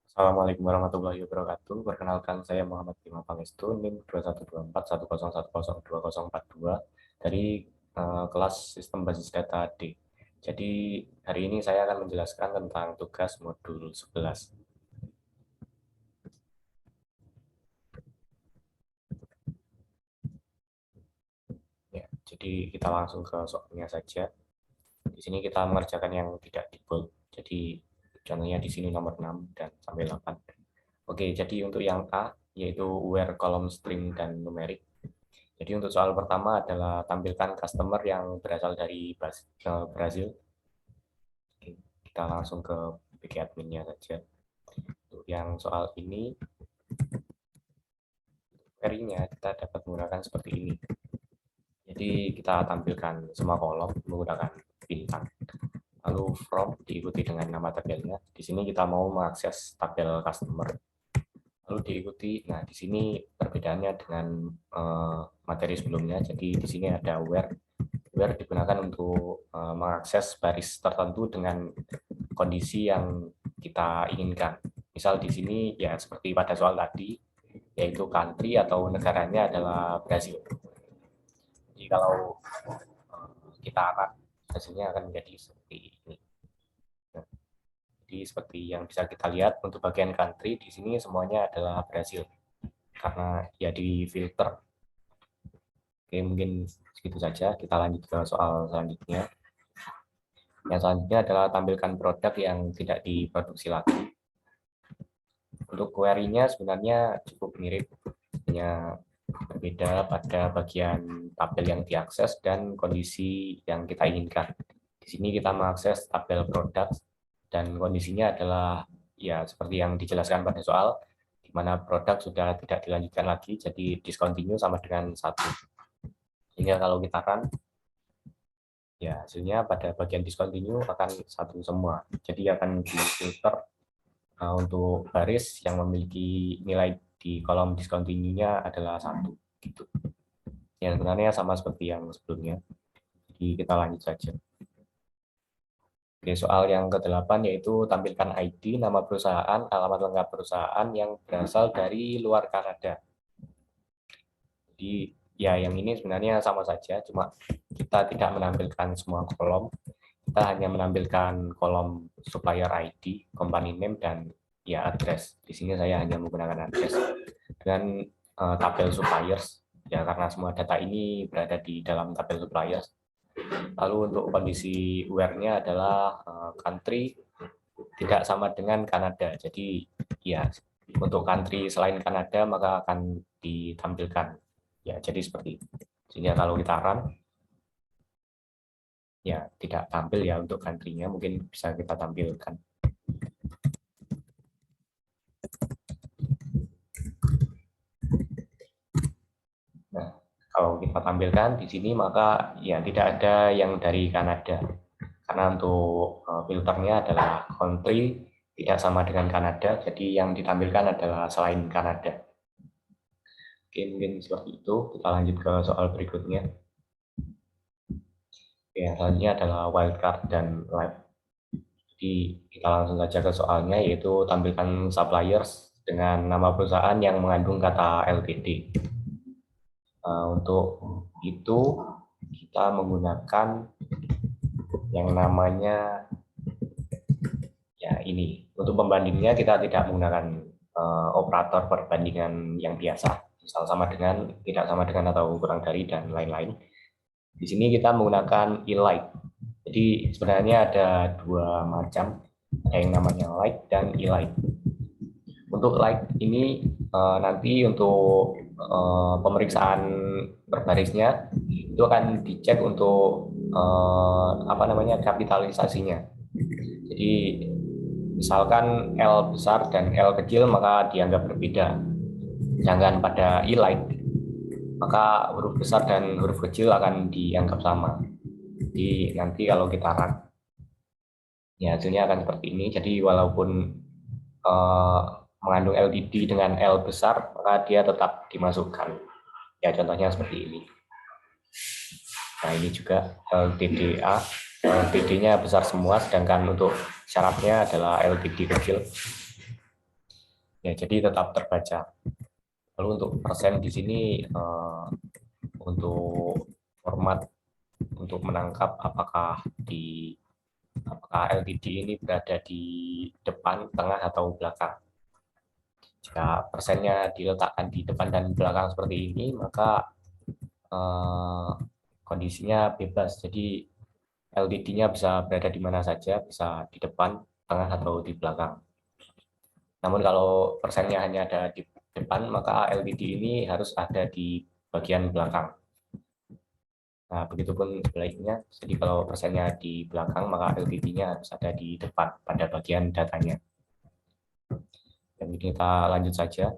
Assalamualaikum warahmatullahi wabarakatuh. Perkenalkan saya Muhammad Bima Pangestu, NIM 212410102042 dari kelas Sistem Basis Data D. Jadi hari ini saya akan menjelaskan tentang tugas modul 11. Ya, jadi kita langsung ke soalnya saja. Di sini kita mengerjakan yang tidak di bold. Jadi contohnya di sini nomor 6 dan sampai 8. Oke, jadi untuk yang A yaitu where column string dan numeric. Jadi untuk soal pertama adalah tampilkan customer yang berasal dari Brazil. Oke, kita langsung ke PG adminnya saja. Untuk yang soal ini, query-nya kita dapat menggunakan seperti ini. Jadi kita tampilkan semua kolom menggunakan bintang. Lalu from diikuti dengan nama tabelnya. Di sini kita mau mengakses tabel customer. Lalu diikuti, nah di sini perbedaannya dengan materi sebelumnya. Jadi di sini ada where digunakan untuk mengakses baris tertentu dengan kondisi yang kita inginkan. Misal di sini ya seperti pada soal tadi, yaitu country atau negaranya adalah Brazil. Jadi kalau kita akan hasilnya akan menjadi seperti ini. Jadi seperti yang bisa kita lihat untuk bagian country di sini semuanya adalah Brazil karena ya di filter. Oke, mungkin segitu saja. Kita lanjut ke soal selanjutnya. Yang selanjutnya adalah tampilkan produk yang tidak diproduksi lagi. Untuk query-nya sebenarnya cukup mirip, hanya berbeda pada bagian tabel yang diakses dan kondisi yang kita inginkan. Di sini kita mengakses tabel produk dan kondisinya adalah ya seperti yang dijelaskan pada soal, di mana produk sudah tidak dilanjutkan lagi, jadi discontinue sama dengan 1. Sehingga kalau kita run, ya hasilnya pada bagian discontinue akan 1 semua. Jadi akan difilter untuk baris yang memiliki nilai di kolom discontinue-nya adalah 1 gitu. Ya sebenarnya sama seperti yang sebelumnya. Jadi kita lanjut saja. Oke, soal yang ke-8 yaitu tampilkan ID, nama perusahaan, alamat lengkap perusahaan yang berasal dari luar Kanada. Jadi ya yang ini sebenarnya sama saja, cuma kita tidak menampilkan semua kolom. Kita hanya menampilkan kolom supplier ID, company name, dan ya address. Di sini saya hanya menggunakan address dengan tabel suppliers ya karena semua data ini berada di dalam tabel suppliers. Lalu untuk kondisi where-nya adalah country tidak sama dengan Kanada. Jadi ya untuk country selain Kanada maka akan ditampilkan. Ya jadi seperti itu. Sehingga kalau kita run ya tidak tampil ya untuk country-nya, mungkin bisa kita tampilkan. Nah, kalau kita tampilkan di sini maka ya tidak ada yang dari Kanada. Karena untuk filternya adalah country tidak sama dengan Kanada, jadi yang ditampilkan adalah selain Kanada. Oke, mungkin seperti itu. Kita lanjut ke soal berikutnya. Oke, yang selanjutnya adalah wildcard dan live. Jadi kita langsung saja ke soalnya, yaitu tampilkan suppliers dengan nama perusahaan yang mengandung kata LTD. Untuk itu kita menggunakan yang namanya ya ini. Untuk pembandingnya kita tidak menggunakan operator perbandingan yang biasa, misal sama dengan, tidak sama dengan, atau kurang dari, dan lain-lain. Di sini kita menggunakan elite. Jadi sebenarnya ada dua macam, ada yang namanya like dan elite. Untuk like ini nanti untuk pemeriksaan berbarisnya itu akan dicek untuk apa namanya kapitalisasinya. Jadi misalkan L besar dan L kecil maka dianggap berbeda. Sedangkan pada elite maka huruf besar dan huruf kecil akan dianggap sama. Jadi nanti kalau kita run ya hasilnya akan seperti ini. Jadi walaupun mengandung LDD dengan L besar maka dia tetap dimasukkan. Ya contohnya seperti ini. Nah ini juga LDDA, LDD-nya besar semua, sedangkan untuk syaratnya adalah LDD kecil. Ya, jadi tetap terbaca. Lalu untuk persen di sini untuk format untuk menangkap apakah LTD ini berada di depan, tengah, atau belakang. Jika persennya diletakkan di depan dan belakang seperti ini, maka kondisinya bebas. Jadi LTD-nya bisa berada di mana saja, bisa di depan, tengah, atau di belakang. Namun kalau persennya hanya ada di depan, maka LTD ini harus ada di bagian belakang. Nah, begitupun sebaliknya. Jadi kalau persennya di belakang, maka LTD-nya harus ada di depan pada bagian datanya. Dan kita lanjut saja.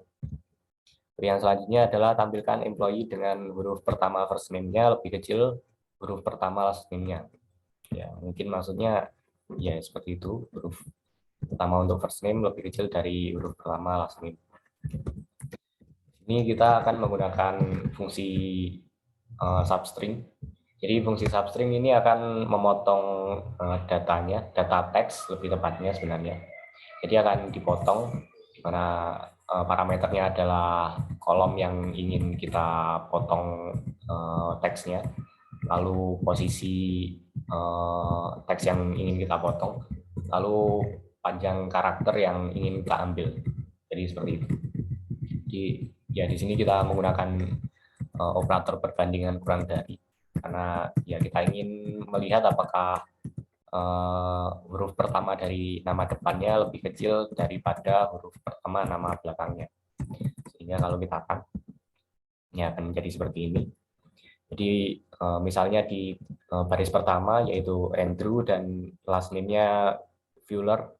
Yang selanjutnya adalah tampilkan employee dengan huruf pertama first name-nya lebih kecil huruf pertama last name-nya. Ya, mungkin maksudnya ya seperti itu, huruf pertama untuk first name lebih kecil dari huruf pertama last name. Ini kita akan menggunakan fungsi substring. Jadi fungsi substring ini akan memotong datanya, data teks lebih tepatnya sebenarnya. Jadi akan dipotong di mana parameternya adalah kolom yang ingin kita potong teksnya, lalu posisi teks yang ingin kita potong, lalu panjang karakter yang ingin kita ambil. Jadi seperti itu. Jadi ya di sini kita menggunakan operator perbandingan kurang dari, karena ya kita ingin melihat apakah huruf pertama dari nama depannya lebih kecil daripada huruf pertama nama belakangnya. Sehingga kalau kita akan ya akan menjadi seperti ini. Jadi misalnya di baris pertama yaitu Andrew dan last name-nya Fuller.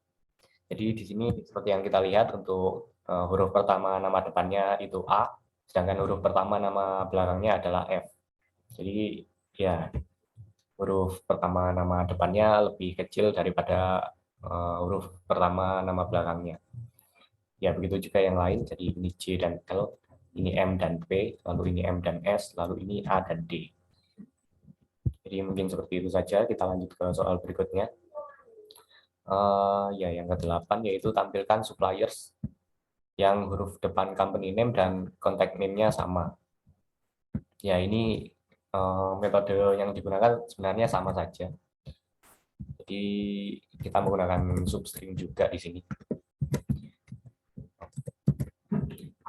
Jadi di sini seperti yang kita lihat untuk huruf pertama nama depannya itu A, sedangkan huruf pertama nama belakangnya adalah F. Jadi ya huruf pertama nama depannya lebih kecil daripada huruf pertama nama belakangnya. Ya begitu juga yang lain. Jadi ini C dan L, ini M dan P, lalu ini M dan S, lalu ini A dan D. Jadi mungkin seperti itu saja. Kita lanjut ke soal berikutnya. Ya yang ke-8 yaitu tampilkan suppliers yang huruf depan company name dan contact name-nya sama. Ya ini metode yang digunakan sebenarnya sama saja. Jadi kita menggunakan substring juga di sini.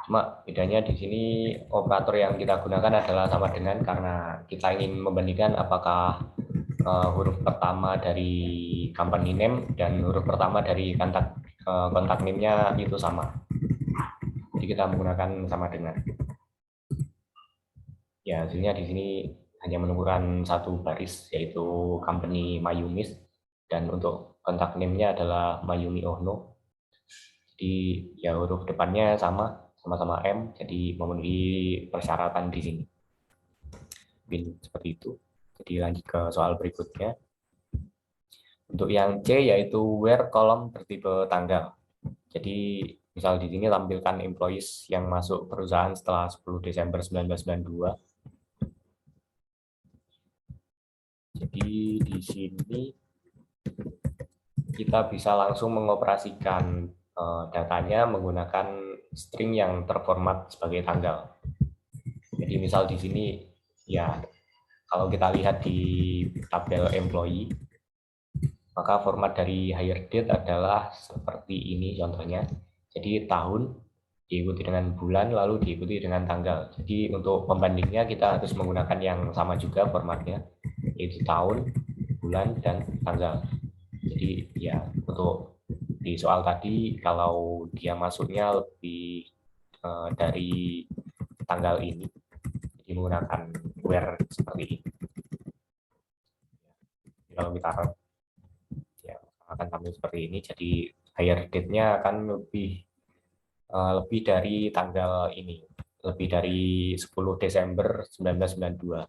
Cuma bedanya di sini operator yang kita gunakan adalah sama dengan, karena kita ingin membandingkan apakah huruf pertama dari company name dan huruf pertama dari kontak name-nya itu sama. Jadi kita menggunakan sama dengan. Ya, hasilnya di sini hanya menemukan satu baris, yaitu company Mayumis, dan untuk kontak name-nya adalah Mayumi Ohno. Jadi ya huruf depannya sama-sama M, jadi memenuhi persyaratan di sini. Mungkin seperti itu. Jadi lanjut ke soal berikutnya. Untuk yang C yaitu where kolom bertipe tanggal. Jadi misal di sini tampilkan employees yang masuk perusahaan setelah 10 Desember 1992. Jadi di sini kita bisa langsung mengoperasikan datanya menggunakan string yang terformat sebagai tanggal. Jadi misal di sini ya kalau kita lihat di tabel employee, maka format dari hire date adalah seperti ini contohnya. Jadi tahun diikuti dengan bulan lalu diikuti dengan tanggal. Jadi untuk pembandingnya kita harus menggunakan yang sama juga formatnya, yaitu tahun, bulan, dan tanggal. Jadi ya untuk di soal tadi kalau dia masuknya lebih dari tanggal ini, jadi menggunakan where seperti ini. Kalau kita ya akan tampil seperti ini. Jadi hire date-nya akan lebih dari tanggal ini, lebih dari 10 Desember 1992.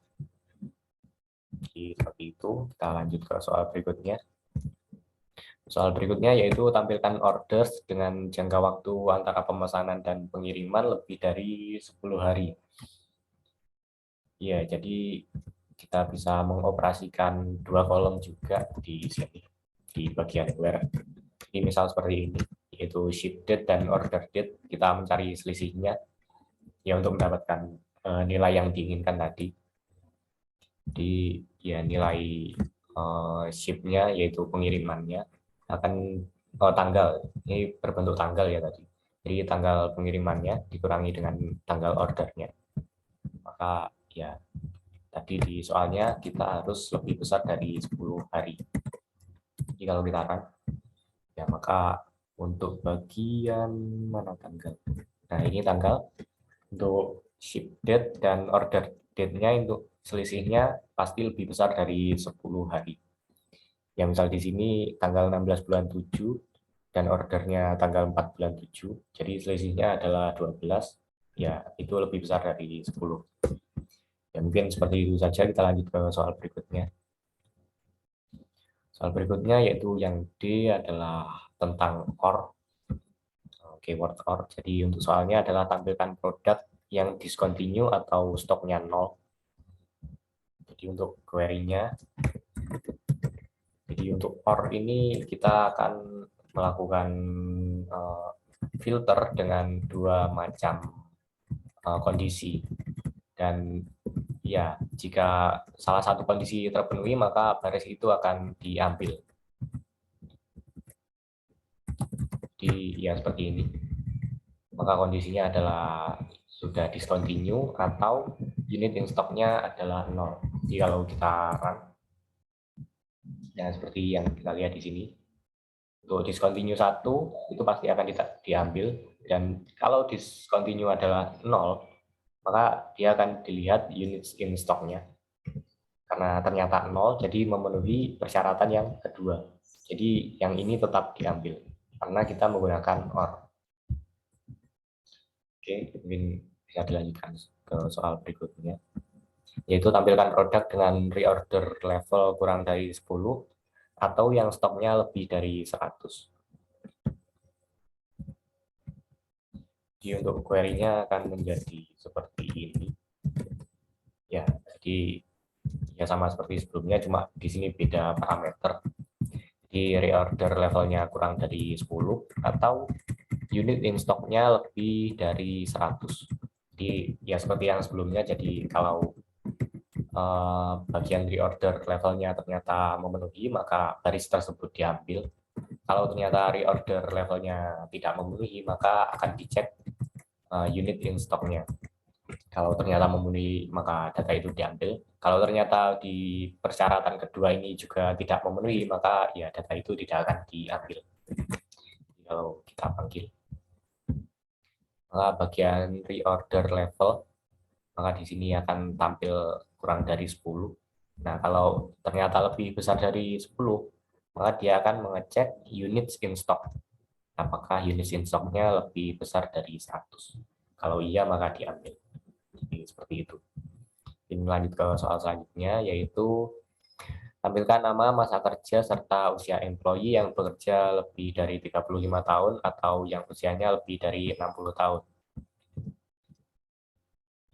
Jadi seperti itu. Kita lanjut ke soal berikutnya. Soal berikutnya yaitu tampilkan orders dengan jangka waktu antara pemesanan dan pengiriman lebih dari 10 hari. Ya, jadi kita bisa mengoperasikan dua kolom juga di sini, di bagian where. Ini misal seperti ini. yaitu ship date dan order date. Kita mencari selisihnya ya untuk mendapatkan nilai yang diinginkan tadi. Jadi ya nilai shipnya yaitu pengirimannya akan tanggal, ini berbentuk tanggal ya tadi. Jadi tanggal pengirimannya dikurangi dengan tanggal ordernya. Maka ya tadi di soalnya kita harus lebih besar dari 10 hari. Jadi kalau kita run ya maka untuk bagian mana tanggal. Nah, ini tanggal untuk ship date dan order date-nya untuk selisihnya pasti lebih besar dari 10 hari. Ya misal di sini tanggal 16 bulan 7 dan ordernya tanggal 4 bulan 7, jadi selisihnya adalah 12, ya itu lebih besar dari 10. Ya mungkin seperti itu saja, kita lanjut ke soal berikutnya. Soal berikutnya yaitu yang D adalah tentang OR, keyword OR. Jadi untuk soalnya adalah tampilkan produk yang discontinue atau stoknya 0. Jadi untuk query-nya, jadi untuk OR ini kita akan melakukan filter dengan dua macam kondisi. Dan ya, jika salah satu kondisi terpenuhi, maka baris itu akan diambil. Jadi ya seperti ini. Maka kondisinya adalah sudah discontinue atau unit in stock-nya adalah 0. Jadi kalau kita run, ya seperti yang kita lihat di sini, untuk discontinue 1 itu pasti akan diambil, dan kalau discontinue adalah 0, maka dia akan dilihat unit in stock-nya. Karena ternyata 0, jadi memenuhi persyaratan yang kedua. Jadi yang ini tetap diambil karena kita menggunakan OR. Oke, mungkin bisa dilanjutkan ke soal berikutnya, yaitu tampilkan produk dengan reorder level kurang dari 10 atau yang stoknya lebih dari 100. Jadi untuk query-nya akan menjadi seperti ini. Ya, jadi ya sama seperti sebelumnya, cuma di sini beda parameter. Jadi reorder levelnya kurang dari 10 atau unit in stock-nya lebih dari 100. Jadi ya seperti yang sebelumnya, jadi kalau bagian reorder levelnya ternyata memenuhi, maka baris tersebut diambil. Kalau ternyata reorder levelnya tidak memenuhi, maka akan dicek unit in stock-nya. Kalau ternyata memenuhi, maka data itu diambil. Kalau ternyata di persyaratan kedua ini juga tidak memenuhi, maka ya data itu tidak akan diambil. Jadi kalau kita panggil, maka bagian reorder level, maka di sini akan tampil kurang dari 10. Nah, kalau ternyata lebih besar dari 10, maka dia akan mengecek units in stock. Apakah units in stock-nya lebih besar dari 100. Kalau iya, maka diambil. Jadi seperti itu. Ini lanjut ke soal selanjutnya, yaitu tampilkan nama, masa kerja, serta usia employee yang bekerja lebih dari 35 tahun atau yang usianya lebih dari 60 tahun.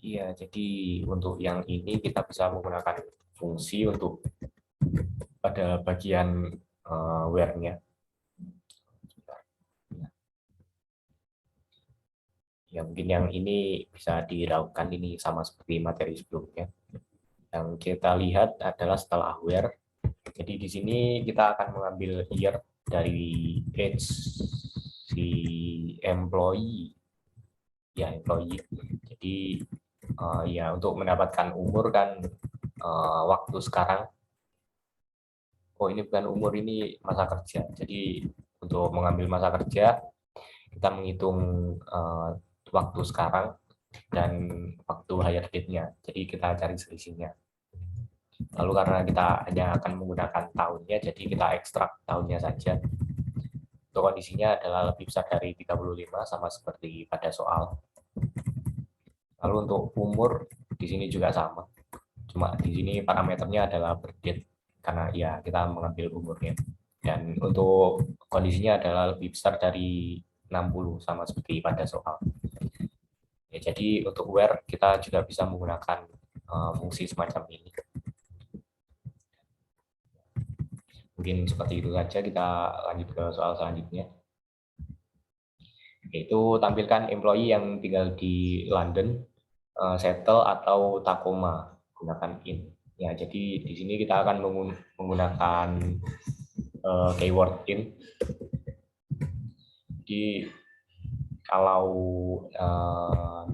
Iya, jadi untuk yang ini kita bisa menggunakan fungsi untuk pada bagian where-nya. Ya, mungkin yang ini bisa diraukan, ini sama seperti materi sebelumnya. Yang kita lihat adalah setelah where. Jadi di sini kita akan mengambil year dari age si employee. Ya, employee. Jadi ya untuk mendapatkan umur kan waktu sekarang. Oh, ini bukan umur, ini masa kerja. Jadi untuk mengambil masa kerja, kita menghitung waktu sekarang dan waktu hire date-nya. Jadi kita cari selisihnya. Lalu karena kita hanya akan menggunakan tahunnya, jadi kita ekstrak tahunnya saja. Untuk kondisinya adalah lebih besar dari 35, sama seperti pada soal. Lalu untuk umur, di sini juga sama. Cuma di sini parameternya adalah berdate, karena ya kita mengambil umurnya. Dan untuk kondisinya adalah lebih besar dari 60, sama seperti pada soal. Ya, jadi untuk where kita juga bisa menggunakan fungsi semacam ini. Mungkin seperti itu saja, kita lanjut ke soal selanjutnya. Yaitu tampilkan employee yang tinggal di London, Seattle atau Tacoma, gunakan in. Ya, jadi di sini kita akan menggunakan keyword in. Jadi kalau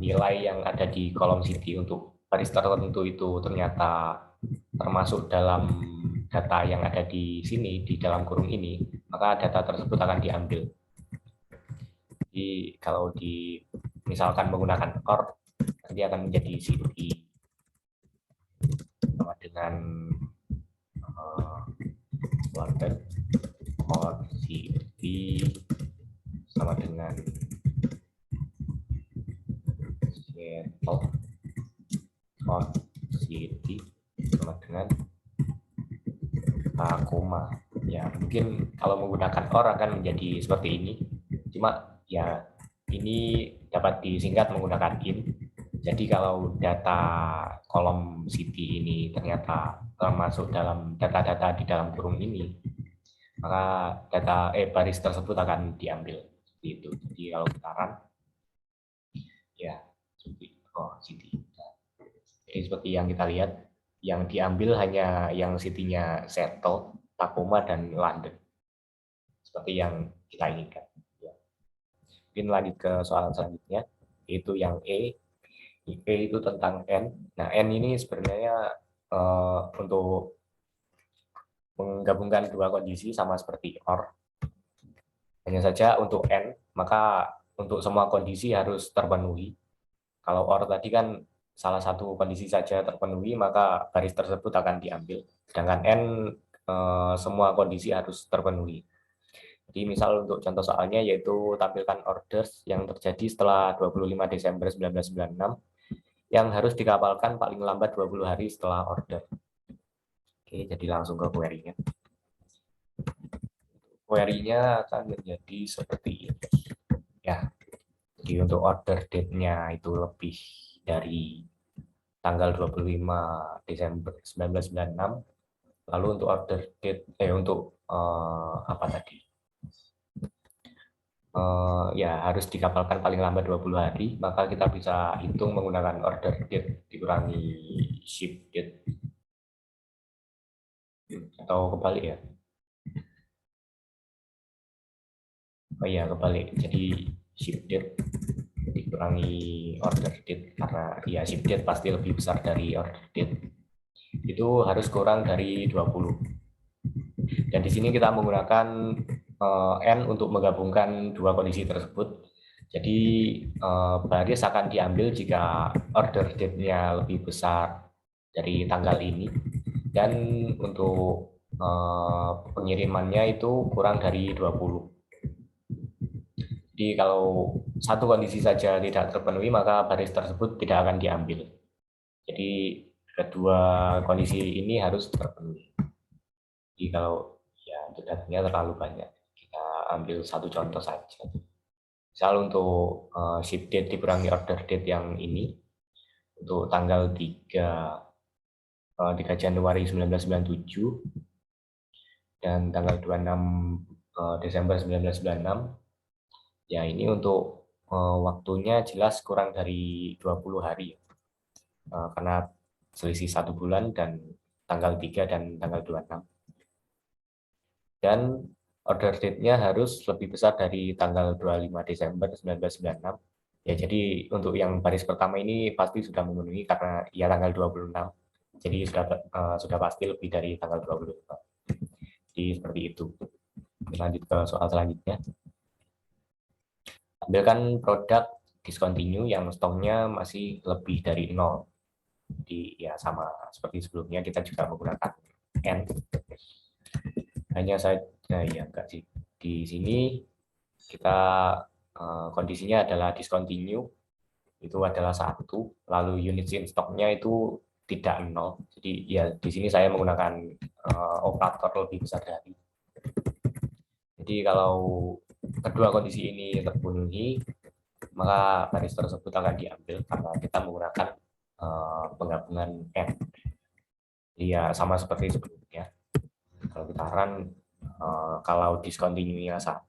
nilai yang ada di kolom city untuk baris tertentu itu ternyata termasuk dalam data yang ada di sini, di dalam kurung ini, maka data tersebut akan diambil. Jadi kalau misalkan menggunakan or, nanti akan menjadi city sama dengan London, or city sama dengan Seattle, or city sama dengan Tacoma. Ya, mungkin kalau menggunakan or akan menjadi seperti ini. Cuma ya ini dapat disingkat menggunakan in. Jadi kalau data kolom city ini ternyata termasuk dalam data-data di dalam kurung ini, maka baris tersebut akan diambil seperti itu. Jadi kalau kita run, ya seperti city. Jadi seperti yang kita lihat, yang diambil hanya yang city-nya Seattle, Tacoma, dan London. Seperti yang kita inginkan. Ya. Mungkin lanjut ke soal selanjutnya, yaitu yang E. E itu tentang N. Nah, N ini sebenarnya untuk menggabungkan dua kondisi sama seperti OR. Hanya saja untuk N, maka untuk semua kondisi harus terpenuhi. Kalau OR tadi kan salah satu kondisi saja terpenuhi, maka baris tersebut akan diambil. Sedangkan N, semua kondisi harus terpenuhi. Jadi misal untuk contoh soalnya yaitu tampilkan orders yang terjadi setelah 25 Desember 1996 yang harus dikapalkan paling lambat 20 hari setelah order. Oke, jadi langsung ke query-nya. Query-nya akan menjadi seperti ini. Ya, jadi untuk order date-nya itu lebih dari tanggal 25 Desember 1996. Lalu untuk order date, untuk apa tadi? Ya harus dikapalkan paling lambat 20 hari, maka kita bisa hitung menggunakan order date dikurangi ship date. Atau kebalik ya. Oh iya, kebalik. Jadi ship date dikurangi order date, karena ya ship date pasti lebih besar dari order date. Itu harus kurang dari 20. Dan di sini kita menggunakan N untuk menggabungkan dua kondisi tersebut. Jadi baris akan diambil jika order date-nya lebih besar dari tanggal ini. Dan untuk pengirimannya itu kurang dari 20. Jadi kalau satu kondisi saja tidak terpenuhi, maka baris tersebut tidak akan diambil. Jadi kedua kondisi ini harus terpenuhi. Jadi kalau ya datanya terlalu banyak, kita ambil satu contoh saja. Misal untuk ship date dikurangi order date yang ini, untuk tanggal 3 Januari 1997 dan tanggal 26 Desember 1996. Ya, ini untuk waktunya jelas kurang dari 20 hari. Karena selisih 1 bulan dan tanggal 3 dan tanggal 26. Dan order date-nya harus lebih besar dari tanggal 25 Desember 1996. Ya, jadi untuk yang baris pertama ini pasti sudah memenuhi karena ya tanggal 26. Jadi sudah pasti lebih dari tanggal 25. Jadi seperti itu. Lanjut ke soal selanjutnya. Ambilkan produk discontinue yang stoknya masih lebih dari 0. Jadi ya sama seperti sebelumnya kita juga menggunakan N. Hanya saja ya enggak sih. Di sini kita kondisinya adalah discontinue itu adalah 1, lalu units in stoknya itu tidak 0. Jadi ya di sini saya menggunakan operator lebih besar dari. Jadi kalau kedua kondisi ini terpenuhi, maka baris tersebut akan diambil karena kita menggunakan penggabungan N. Jadi ya sama seperti sebelumnya. Kalau kita run, kalau discontinue-nya 1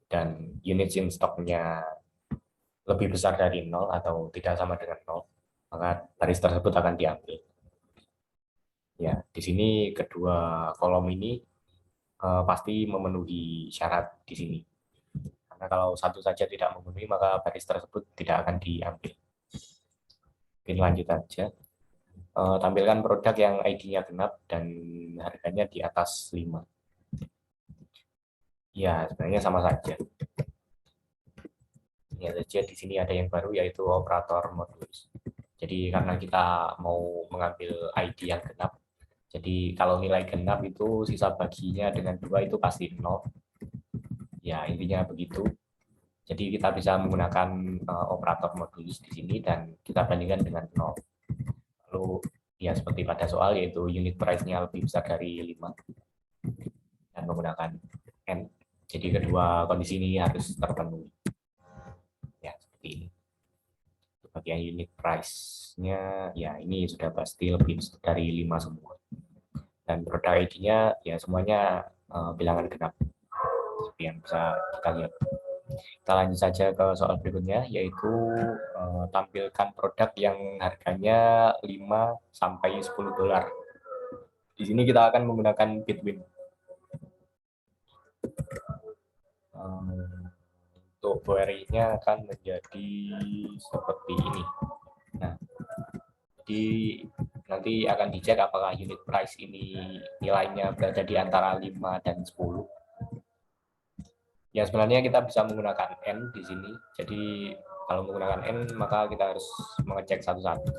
dan units in stock-nya lebih besar dari 0 atau tidak sama dengan 0, maka baris tersebut akan diambil. Ya, di sini kedua kolom ini pasti memenuhi syarat di sini. Karena kalau satu saja tidak memenuhi, maka baris tersebut tidak akan diambil. Oke, lanjut aja. Tampilkan produk yang ID-nya genap dan harganya di atas 5. Ya, sebenarnya sama saja. Ya saja di sini ada yang baru yaitu operator modulus. Jadi karena kita mau mengambil ID yang genap, jadi kalau nilai genap itu sisa baginya dengan 2 itu pasti 0. Ya, intinya begitu. Jadi kita bisa menggunakan operator modulus di sini dan kita bandingkan dengan 0. Lalu ya seperti pada soal yaitu unit price-nya lebih besar dari 5 dan menggunakan N. Jadi kedua kondisi ini harus terpenuhi. Ya, seperti ini. Bagian unit price-nya ya ini sudah pasti lebih dari 5 semua. Dan produk ID-nya ya semuanya bilangan genap. Seperti yang bisa kita lihat. Kita lanjut saja ke soal berikutnya, yaitu tampilkan produk yang harganya 5 sampai 10 dolar. Di sini kita akan menggunakan Bitwin. Untuk query-nya akan menjadi seperti ini. Nah, jadi nanti akan dicek apakah unit price ini nilainya berada di antara 5 dan 10. Ya sebenarnya kita bisa menggunakan N di sini. Jadi kalau menggunakan N maka kita harus mengecek satu-satu.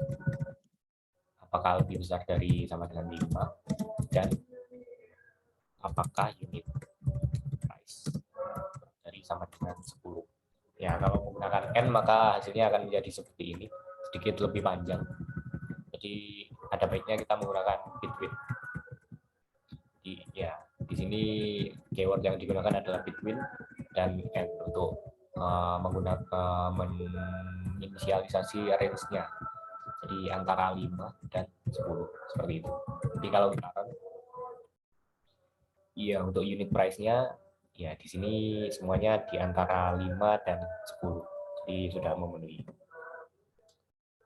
Apakah lebih besar dari sama dengan 5 dan apakah unit price dari sama dengan 10. Ya kalau menggunakan N maka hasilnya akan menjadi seperti ini, sedikit lebih panjang. Jadi ada baiknya kita menggunakan Bitwin. Ya di sini keyword yang digunakan adalah Bitwin dan N untuk menggunakan menginisialisasi range-nya. Jadi antara 5 dan 10 seperti itu. Jadi kalau sekarang iya untuk unit price-nya ya di sini semuanya di antara 5 dan 10. Jadi sudah memenuhi.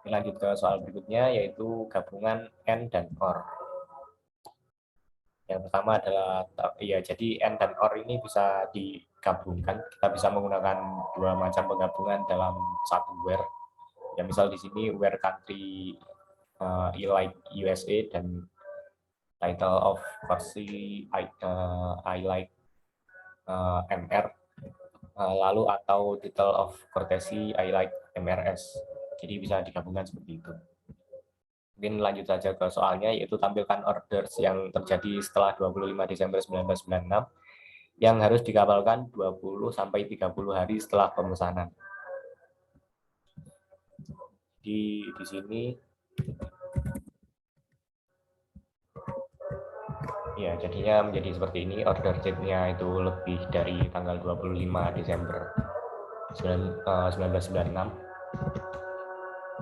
Lanjut ke soal berikutnya yaitu gabungan N dan OR. Yang pertama adalah ya jadi N dan OR ini bisa digabungkan. Kita bisa menggunakan dua macam penggabungan dalam satu where. Ya misal di sini where country I like USA dan title of versi I like MR, lalu atau title of courtesy I like MRS. Jadi bisa digabungkan seperti itu. Mungkin lanjut saja ke soalnya, yaitu tampilkan orders yang terjadi setelah 25 Desember 1996 yang harus dikapalkan 20-30 hari setelah pemesanan. Di sini ya jadinya menjadi seperti ini, order date-nya itu lebih dari tanggal 25 Desember 1996.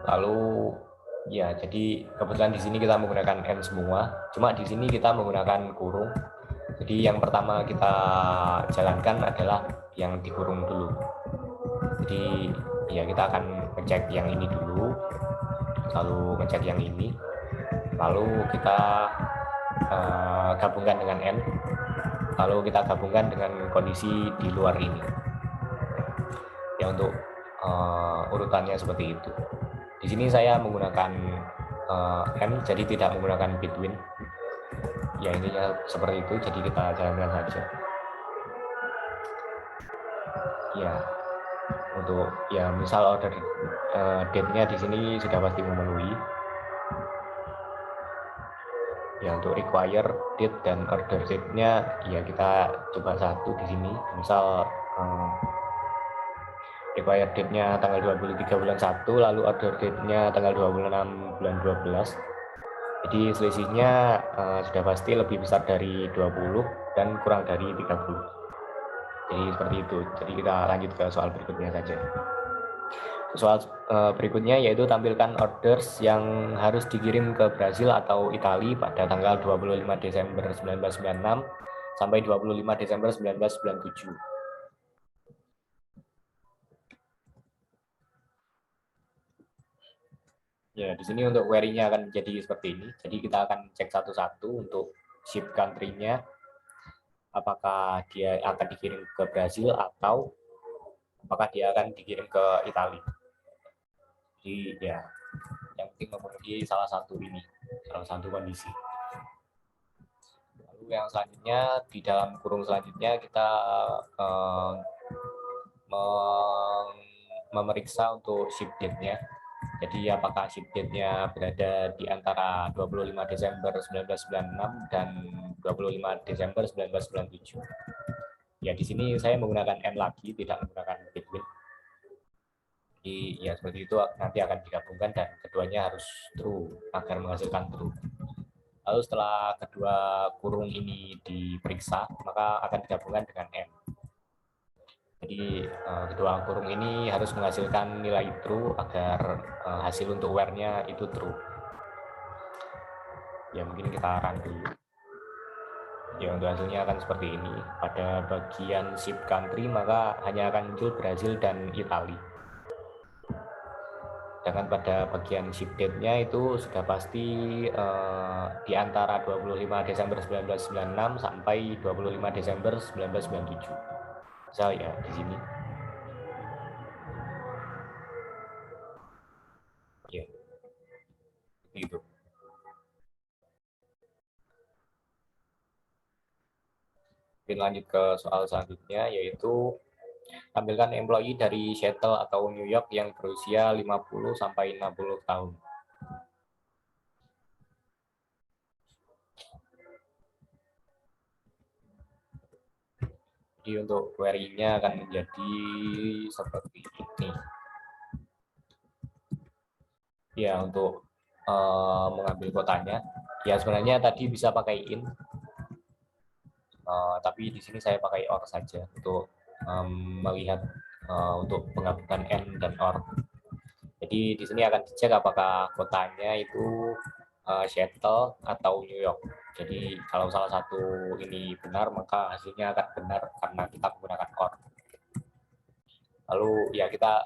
Lalu ya jadi kebetulan di sini kita menggunakan N semua, cuma di sini kita menggunakan kurung. Jadi yang pertama kita jalankan adalah yang dikurung dulu. Jadi ya kita akan ngecek yang ini dulu, lalu ngecek yang ini, lalu kita gabungkan dengan N, lalu kita gabungkan dengan kondisi di luar ini. Ya untuk urutannya seperti itu. Di sini saya menggunakan M, jadi tidak menggunakan Bitwin. Ya ininya seperti itu, jadi kita jalankan saja. Ya untuk ya misal order date-nya di sini sudah pasti memenuhi. Ya untuk require date dan order date-nya ya kita coba satu di sini. Misal require date-nya tanggal 23 bulan 1, lalu order date-nya tanggal 26 bulan 12. Jadi selisihnya sudah pasti lebih besar dari 20 dan kurang dari 30. Jadi seperti itu. Jadi kita lanjut ke soal berikutnya saja. Soal berikutnya yaitu tampilkan orders yang harus dikirim ke Brasil atau Italia pada tanggal 25 Desember 1996 sampai 25 Desember 1997. Ya, di sini untuk query-nya akan menjadi seperti ini. Jadi kita akan cek satu-satu untuk ship country-nya, apakah dia akan dikirim ke Brasil atau apakah dia akan dikirim ke Italia. Jadi ya, yang penting memenuhi salah satu kondisi. Lalu yang selanjutnya, di dalam kurung selanjutnya kita memeriksa untuk ship date-nya. Jadi apakah ship date-nya berada di antara 25 Desember 1996 dan 25 Desember 1997. Ya, di sini saya menggunakan N lagi, tidak menggunakan between. Jadi ya seperti itu, nanti akan digabungkan dan keduanya harus true agar menghasilkan true. Lalu setelah kedua kurung ini diperiksa, maka akan digabungkan dengan N. Jadi kedua kurung ini harus menghasilkan nilai true agar hasil untuk where-nya itu true. Ya mungkin kita run dulu. Ya untuk hasilnya akan seperti ini. Pada bagian ship country maka hanya akan muncul Brazil dan Italia. Sedangkan pada bagian ship date-nya itu sudah pasti di antara 25 Desember 1996 sampai 25 Desember 1997. Misal ya di sini. Ya. Gitu. Mungkin lanjut ke soal selanjutnya, yaitu tampilkan employee dari Seattle atau New York yang berusia 50 sampai 60 tahun. Jadi untuk query-nya akan menjadi seperti ini. Ya, untuk mengambil kotanya, ya sebenarnya tadi bisa pakai in, tapi di sini saya pakai or saja untuk melihat untuk penggabungan n dan or. Jadi di sini akan dicek apakah kotanya itu Seattle atau New York. Jadi kalau salah satu ini benar maka hasilnya akan benar karena kita menggunakan or. Lalu ya kita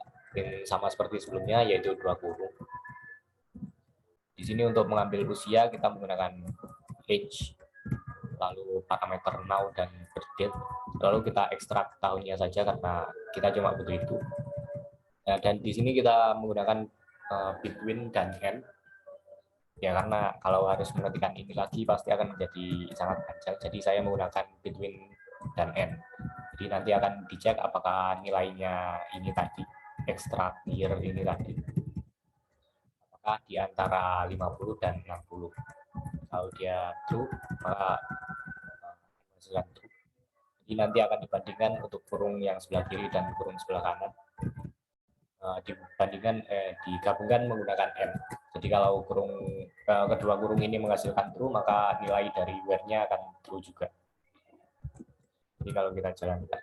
sama seperti sebelumnya yaitu dua kurung. Di sini untuk mengambil usia kita menggunakan age, lalu parameter now dan birthdate, lalu kita ekstrak tahunnya saja karena kita cuma butuh itu. Nah, dan di sini kita menggunakan between dan and, ya karena kalau harus mengetikkan ini lagi pasti akan menjadi sangat panjang. Jadi saya menggunakan between dan and. Jadi nanti akan dicek apakah nilainya ini tadi, ekstrak year ini tadi, apakah di antara 50 dan 60. Kalau dia true, maka menghasilkan true. Jadi nanti akan dibandingkan untuk kurung yang sebelah kiri dan kurung sebelah kanan. Digabungkan menggunakan n. Jadi kalau kedua kurung ini menghasilkan true, maka nilai dari where-nya akan true juga. Jadi kalau kita jalankan,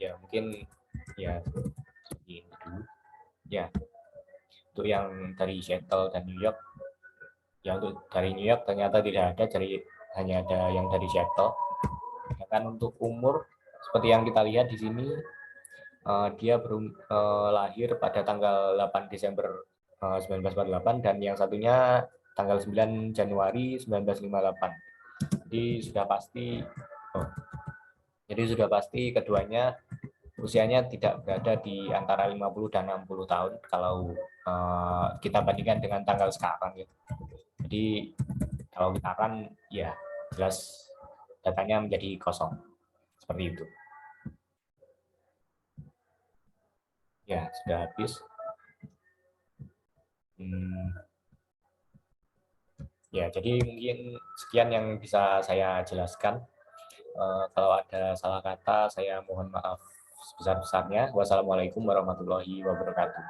ya mungkin ya seperti ini dulu. Ya, untuk yang dari Seattle dan New York, ya untuk dari New York ternyata tidak ada, hanya ada yang dari Seattle. Sedangkan untuk umur, seperti yang kita lihat di sini, dia lahir pada tanggal 8 Desember 1948 dan yang satunya tanggal 9 Januari 1958. Jadi sudah pasti keduanya usianya tidak berada di antara 50 dan 60 tahun kalau kita bandingkan dengan tanggal sekarang gitu. Jadi kalau kita akan ya jelas datanya menjadi kosong. Seperti itu. Ya, sudah habis. Ya, jadi mungkin sekian yang bisa saya jelaskan. Kalau ada salah kata, saya mohon maaf sebesar-besarnya. Wassalamualaikum warahmatullahi wabarakatuh.